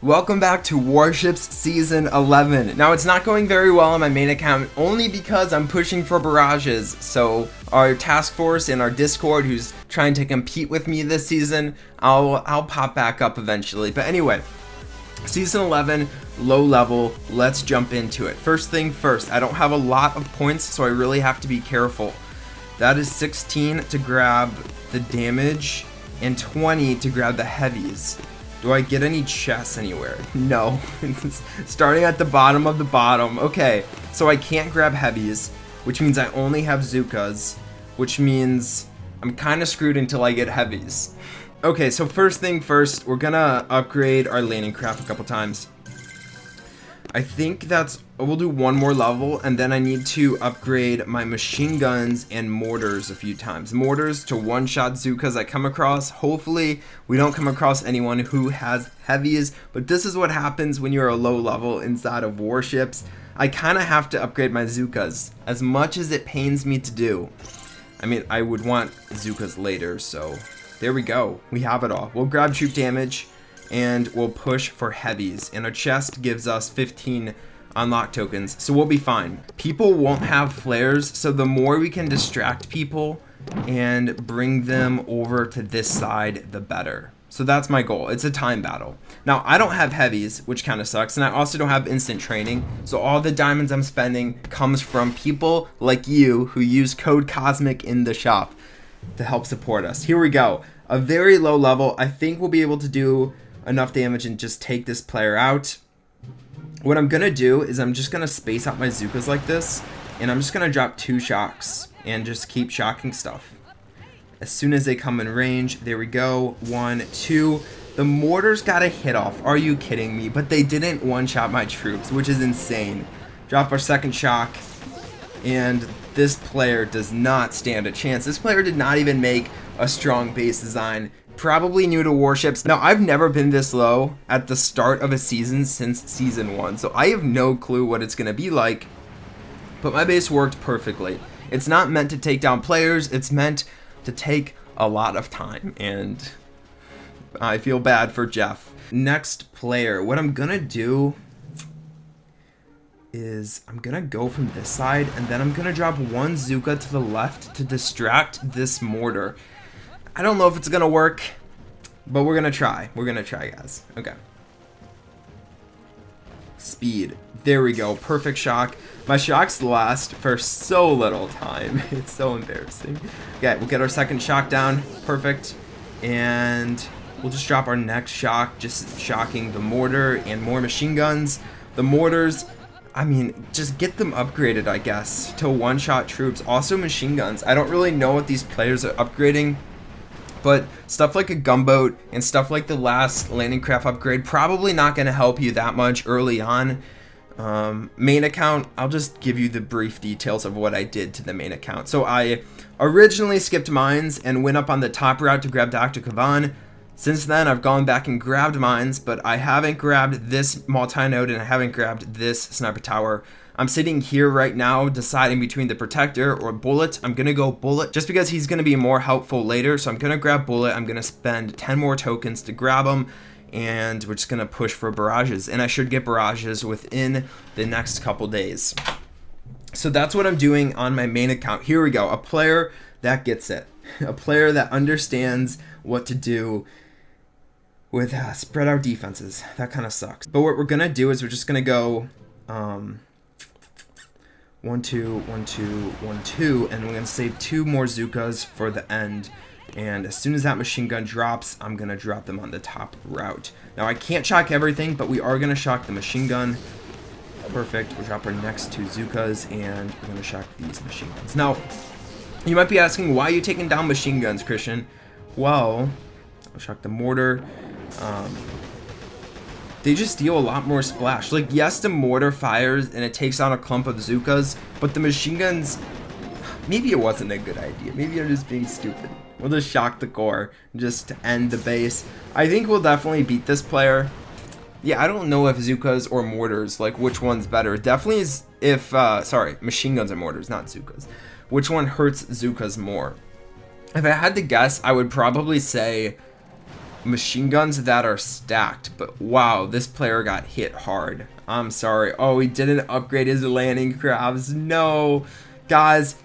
Welcome back to Warships Season 11. Now, it's not going very well on my main account, only because I'm pushing for barrages. So, our task force in our Discord, who's trying to compete with me this season, I'll pop back up eventually. But anyway, Season 11, low level, let's jump into it. First thing first, I don't have a lot of points, so I really have to be careful. That is 16 to grab the damage, and 20 to grab the heavies. Do I get any chests anywhere? No. Starting at the bottom of the bottom. Okay, so I can't grab heavies, which means I only have zookas, which means I'm kind of screwed until I get heavies. Okay, so first thing first, we're gonna upgrade our landing craft a couple times. I think we'll do one more level, and then I need to upgrade my machine guns and mortars a few times. Mortars to one-shot zookas I come across. Hopefully, we don't come across anyone who has heavies, but this is what happens when you're a low level inside of Warships. I kind of have to upgrade my zookas, as much as it pains me to do. I mean, I would want zookas later, so there we go. We have it all. We'll grab troop damage, and we'll push for heavies, and our chest gives us 15 unlock tokens, so we'll be fine. People won't have flares, so the more we can distract people and bring them over to this side, the better. So that's my goal. It's a time battle. Now, I don't have heavies, which kind of sucks, and I also don't have instant training, so all the diamonds I'm spending comes from people like you who use code COSMIC in the shop to help support us. Here we go. A very low level. I think we'll be able to do enough damage and just take this player out. What I'm gonna do is I'm just gonna space out my zookas like this, and I'm just gonna drop 2 shocks and just keep shocking stuff. As soon as they come in range, there we go. 1, 2. The mortars got a hit off. Are you kidding me? But they didn't one-shot my troops, which is insane. Drop our second shock, and this player does not stand a chance. This player did not even make a strong base design. Probably new to Warships. Now, I've never been this low at the start of a season since Season 1, so I have no clue what it's going to be like, but my base worked perfectly. It's not meant to take down players, it's meant to take a lot of time, and I feel bad for Jeff. Next player, what I'm going to do is I'm going to go from this side, and then I'm going to drop 1 zooka to the left to distract this mortar. I don't know if it's gonna work, but we're gonna try. We're gonna try, guys. Okay. Speed. There we go. Perfect shock. My shocks last for so little time. It's so embarrassing. Okay, we'll get our second shock down. Perfect. And we'll just drop our next shock, just shocking the mortar and more machine guns. The mortars, I mean, just get them upgraded, I guess, to one-shot troops. Also machine guns. I don't really know what these players are upgrading, but stuff like a gunboat and stuff like the last landing craft upgrade probably not going to help you that much early on. Main account, I'll just give you the brief details of what I did to the main account. So I originally skipped mines and went up on the top route to grab Dr. Kavan. Since then, I've gone back and grabbed mines, but I haven't grabbed this multi-node and I haven't grabbed this sniper tower. I'm sitting here right now deciding between the protector or bullet. I'm gonna go bullet just because he's gonna be more helpful later. So I'm gonna grab bullet. I'm gonna spend 10 more tokens to grab him, and we're just gonna push for barrages. And I should get barrages within the next couple days. So that's what I'm doing on my main account. Here we go. A player that gets it. A player that understands what to do with spread out defenses. That kind of sucks. But what we're gonna do is we're just gonna go 1, 2, 1, 2, 1, 2, and we're gonna save 2 more zookas for the end. And as soon as that machine gun drops, I'm gonna drop them on the top route. Now I can't shock everything, but we are gonna shock the machine gun. Perfect. We'll drop our next 2 zookas, and we're gonna shock these machine guns. Now, you might be asking, why are you taking down machine guns, Christian? Well, I'll shock the mortar. They just deal a lot more splash. Like, yes, the mortar fires and it takes out a clump of zookas, but the machine guns, maybe it wasn't a good idea. Maybe I'm just being stupid. We'll just shock the core just to end the base. I think we'll definitely beat this player. Yeah, I don't know if zookas or mortars, like which one's better. Definitely is if, sorry, machine guns and mortars, not zookas. Which one hurts zookas more? If I had to guess, I would probably say machine guns that are stacked. But wow, this player got hit hard. I'm sorry. Oh, he didn't upgrade his landing crafts. No. Guys,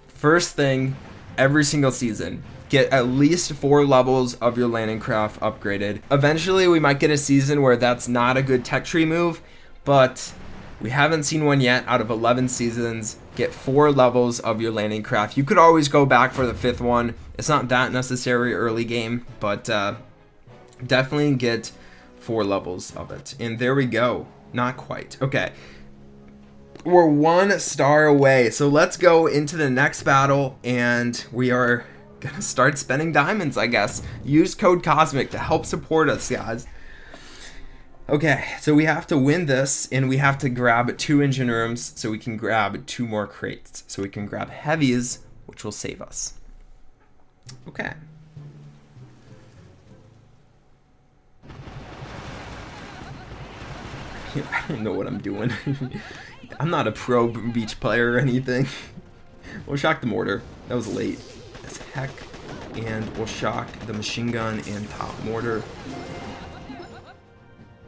first thing, every single season, get at least 4 levels of your landing craft upgraded. Eventually, we might get a season where that's not a good tech tree move, but we haven't seen one yet out of 11 seasons. Get 4 levels of your landing craft. You could always go back for the 5th one. It's not that necessary early game, but definitely get 4 levels of it. And there we go. Not quite. Okay. We're 1 star away. So let's go into the next battle, and we are gonna start spending diamonds, I guess. Use code Cosmic to help support us, guys. Okay, so we have to win this, and we have to grab 2 engine rooms so we can grab 2 more crates. So we can grab heavies, which will save us. Okay. I don't know what I'm doing. I'm not a pro beach player or anything. We'll shock the mortar. That was late as heck. And we'll shock the machine gun and top mortar.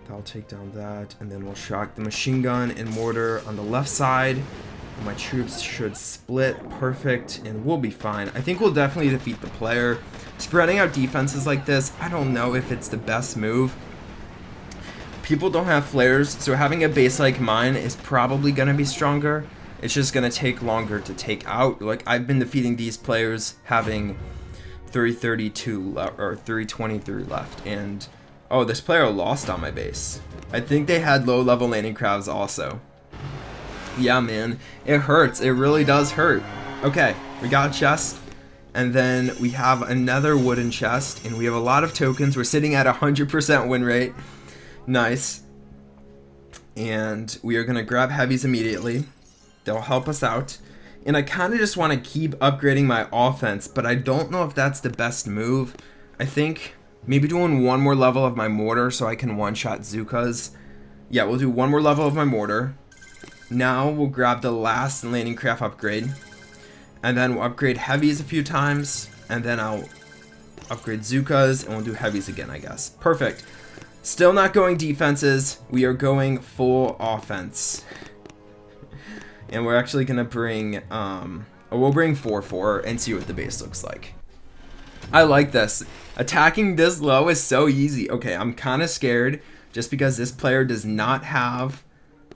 I'll take down that. And then we'll shock the machine gun and mortar on the left side. My troops should split. Perfect. And we'll be fine. I think we'll definitely defeat the player. Spreading out defenses like this, I don't know if it's the best move. People don't have flares, so having a base like mine is probably going to be stronger. It's just going to take longer to take out. Like, I've been defeating these players having 332 or 323 left. And, oh, this player lost on my base. I think they had low level landing crabs also. Yeah, man, it hurts. It really does hurt. Okay, we got a chest. And then we have another wooden chest. And we have a lot of tokens. We're sitting at 100% win rate. Nice. And we are going to grab heavies immediately. They'll help us out. And I kind of just want to keep upgrading my offense, but I don't know if that's the best move. I think maybe doing 1 more level of my mortar so I can one-shot zookas. Yeah, we'll do 1 more level of my mortar. Now we'll grab the last landing craft upgrade. And then we'll upgrade heavies a few times. And then I'll upgrade zookas and we'll do heavies again, I guess. Perfect. Still not going defenses. We are going full offense. And we're actually going to bring, we'll bring 4-4 and see what the base looks like. I like this. Attacking this low is so easy. Okay, I'm kind of scared just because this player does not have,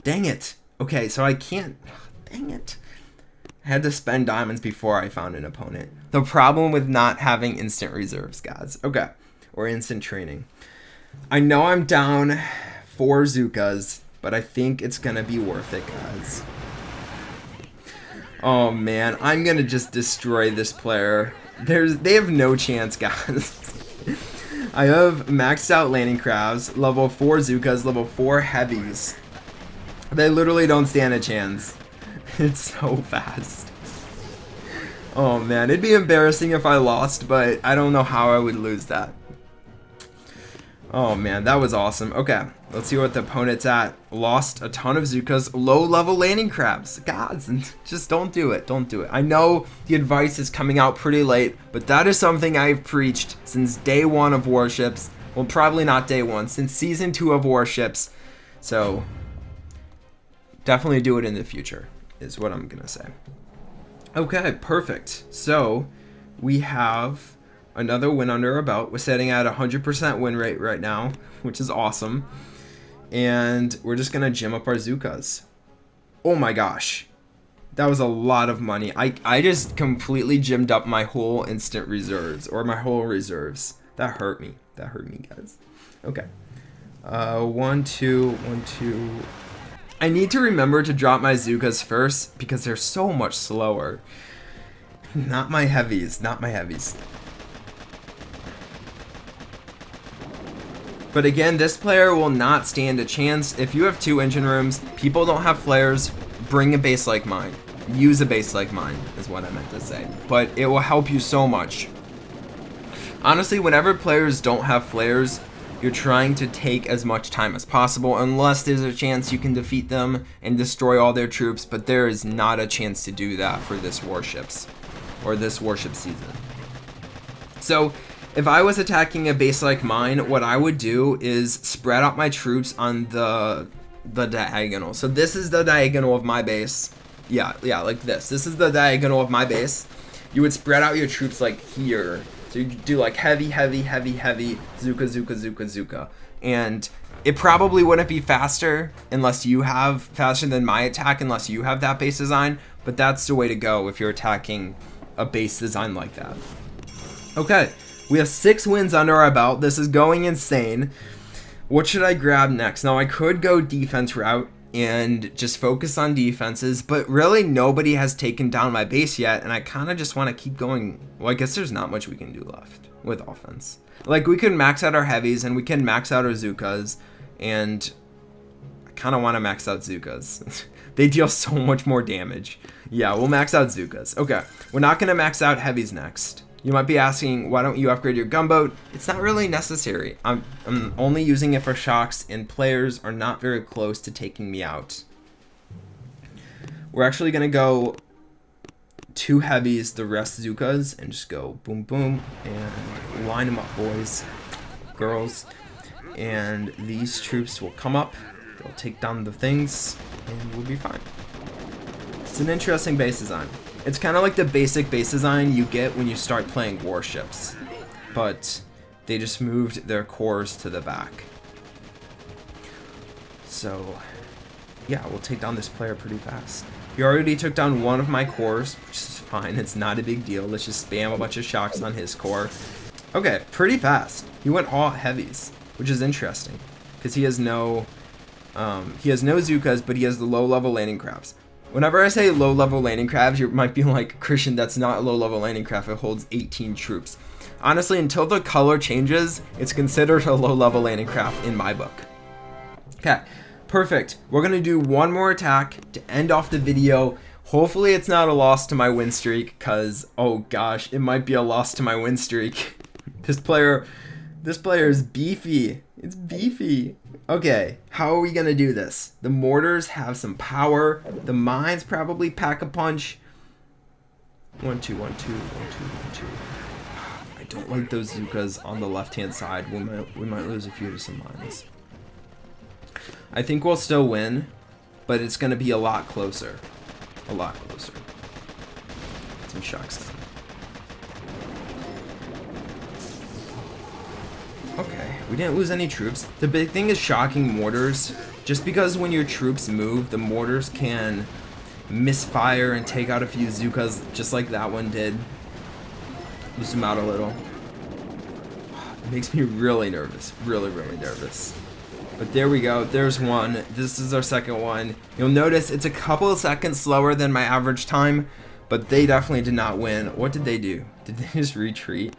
dang it. Okay, so I can't, dang it. I had to spend diamonds before I found an opponent. The problem with not having instant reserves, guys. Okay, or instant training. I know I'm down 4 zookas, but I think it's going to be worth it, guys. Oh, man. I'm going to just destroy this player. They have no chance, guys. I have maxed out landing crabs, level 4 zookas, level 4 heavies. They literally don't stand a chance. It's so fast. Oh, man. It'd be embarrassing if I lost, but I don't know how I would lose that. Oh man, that was awesome. Okay, let's see what the opponent's at. Lost a ton of zookas, low level landing crabs. Gods, just don't do it. Don't do it. I know the advice is coming out pretty late, but that is something I've preached since day 1 of Warships. Well, probably not day 1, since season 2 of Warships. So, definitely do it in the future, is what I'm gonna say. Okay, perfect. So, we have another win under our belt. We're sitting at 100% win rate right now, which is awesome. And we're just going to gym up our zookas. Oh my gosh. That was a lot of money. I just completely gymmed up my whole instant reserves, or my whole reserves. That hurt me. That hurt me, guys. Okay. 1, 2, 1, 2. I need to remember to drop my zookas first because they're so much slower. Not my heavies. Not my heavies. But again, this player will not stand a chance. If you have 2 engine rooms, people don't have flares, bring a base like mine. Use a base like mine, is what I meant to say. But it will help you so much. Honestly, whenever players don't have flares, you're trying to take as much time as possible, unless there's a chance you can defeat them and destroy all their troops, but there is not a chance to do that for this Warships, or this Warship season. So, if I was attacking a base like mine, what I would do is spread out my troops on the diagonal. So this is the diagonal of my base. Yeah, like this. This is the diagonal of my base. You would spread out your troops like here. So you do like heavy, zooka, zooka. And it probably wouldn't be faster faster than my attack unless you have that base design. But that's the way to go if you're attacking a base design like that. Okay, we have 6 wins under our belt. This is going insane. What should I grab next? Now I could go defense route and just focus on defenses, but really nobody has taken down my base yet, and I kind of just want to keep going. Well, I guess there's not much we can do left with offense. Like, we can max out our heavies and we can max out our zookas, and I kind of want to max out zookas. They deal so much more damage. Yeah, we'll max out zookas. Okay, we're not going to max out heavies next. You might be asking, why don't you upgrade your gunboat? It's not really necessary. I'm only using it for shocks, and players are not very close to taking me out. We're actually going to go 2 heavies, the rest zookas, and just go boom, boom, and line them up, boys, girls. And these troops will come up, they'll take down the things, and we'll be fine. It's an interesting base design. It's kind of like the basic base design you get when you start playing Warships, but they just moved their cores to the back. So, yeah, we'll take down this player pretty fast. He already took down one of my cores, which is fine. It's not a big deal. Let's just spam a bunch of shocks on his core. Okay, pretty fast. He went all heavies, which is interesting, because he has no zookas, but he has the low-level landing crafts. Whenever I say low-level landing crafts, you might be like, Christian, that's not a low-level landing craft. It holds 18 troops. Honestly, until the color changes, it's considered a low-level landing craft in my book. Okay, perfect. We're going to do one more attack to end off the video. Hopefully it's not a loss to my win streak, because, oh gosh, it might be a loss to my win streak. This player is beefy. It's beefy. Okay, how are we gonna do this? The mortars have some power. The mines probably pack a punch. 1, 2, 1, 2, 1, 2, 1, 2. I don't like those zookas on the left-hand side. We might lose a few to some mines. I think we'll still win, but it's gonna be a lot closer. A lot closer. Get some shocks down. Okay, we didn't lose any troops. The big thing is shocking mortars. Just because when your troops move, the mortars can misfire and take out a few zookas, just like that one did. Lose them out a little. It makes me really nervous. Really nervous. But there we go. There's one. This is our second one. You'll notice it's a couple of seconds slower than my average time, but they definitely did not win. What did they do? Did they just retreat?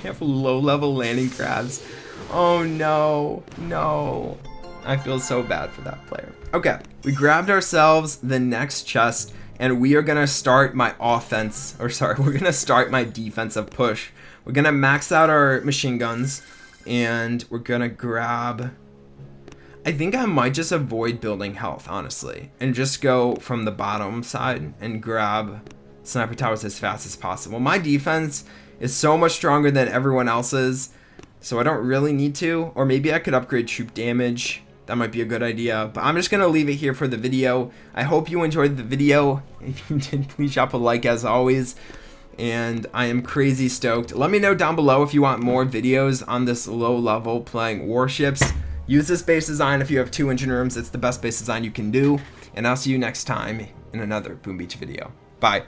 They have low-level landing crabs. Oh no, no. I feel so bad for that player. Okay, we grabbed ourselves the next chest, and we are gonna start my we're gonna start my defensive push. We're gonna max out our machine guns, and we're gonna grab, I think I might just avoid building health, honestly, and just go from the bottom side and grab sniper towers as fast as possible. My defense is so much stronger than everyone else's, so I don't really need to. Or maybe I could upgrade troop damage. That might be a good idea, but I'm just gonna leave it here for the video. I hope you enjoyed the video. If you did, please drop a like as always, and I am crazy stoked. Let me know down below if you want more videos on this low level playing Warships. Use this base design if you have 2 engine rooms. It's the best base design you can do, and I'll see you next time in another Boom Beach video. Bye.